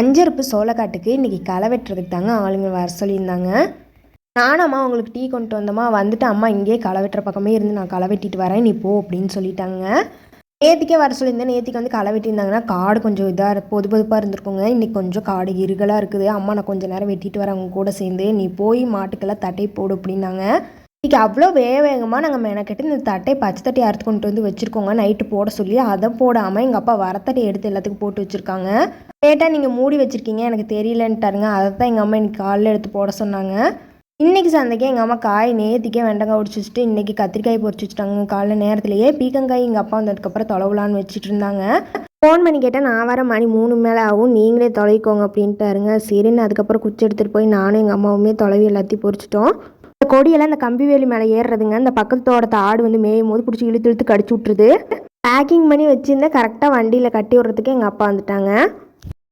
அஞ்சருப்பு சோளக்காட்டுக்கு இன்றைக்கி களை வெட்டுறதுக்கு தாங்க ஆளுங்க வர சொல்லியிருந்தாங்க. நானும் அம்மா உங்களுக்கு டீ கொண்டு வந்தோமா, வந்துட்டு அம்மா இங்கேயே களை வெட்டுற பக்கமே இருந்து நான் களை வெட்டிட்டு வரேன், நீ போ அப்படின்னு சொல்லிட்டாங்க. நேற்றுக்கே வர சொல்லியிருந்தேன். நேற்றுக்கு வந்து களை வெட்டியிருந்தாங்கன்னா காடு கொஞ்சம் இதாக பொது பொதுப்பாக இருந்திருக்குங்க. இன்றைக்கி கொஞ்சம் காடு இருகலாக இருக்குது. அம்மா நான் கொஞ்சம் நேரம் வெட்டிட்டு வரேன் அவங்க கூட சேர்ந்து, நீ போய் மாட்டுக்கெல்லாம் தட்டை போடு அப்படின்னாங்க. இன்றைக்கி அவ்வளோ வேகமாக நாங்கள் மெனக்கெட்டு இந்த தட்டை பச்சை தட்டை அறுத்து கொண்டு வந்து வச்சுருக்கோங்க. நைட்டு போட சொல்லி அதை போடாமல் எங்கள் அப்பா வரத்தட்டை எடுத்து எல்லாத்துக்கும் போட்டு வச்சுருக்காங்க. கேட்டால் நீங்கள் மூடி வச்சுருக்கீங்க எனக்கு தெரியலன்ட்டாருங்க. அதை தான் எங்கள் அம்மா இன்றைக்கி காலையில் எடுத்து போட சொன்னாங்க. இன்றைக்கி சந்தைக்கு எங்கள் அம்மா காய் நேற்றுக்கே வெண்டைக்காய் உடிச்சு வச்சுட்டு இன்றைக்கி கத்திரிக்காய் பொரிச்சு வச்சுட்டாங்க. காலைல நேரத்துலையே பீக்கங்காய் எங்கள் அப்பா வந்ததுக்கப்புறம் தொலைவலான்னு வச்சுட்டு இருந்தாங்க. ஃபோன் பண்ணி கேட்டால் நான் வர மணி 3 மேலே ஆகும், நீங்களே தொலைக்கோங்க அப்படின்ட்டாருங்க. சரின்னு அதுக்கப்புறம் குச்சி எடுத்துகிட்டு போய் நானும் எங்கள் அம்மாவுமே தொலைவி எல்லாத்தையும் பொரிச்சிட்டோம். இந்த கொடியெல்லாம் இந்த கம்பி வேலி மேலே ஏறுறதுங்க. இந்த பக்கத்து தோட்டத்தை ஆடு வந்து மேயும் போது பிடிச்சி இழுத்து இழுத்து கடிச்சு விட்ருது. பேக்கிங் பண்ணி வச்சுருந்தேன். கரெக்டாக வண்டியில் கட்டி விட்றதுக்கு எங்கள் அப்பா வந்துட்டாங்க.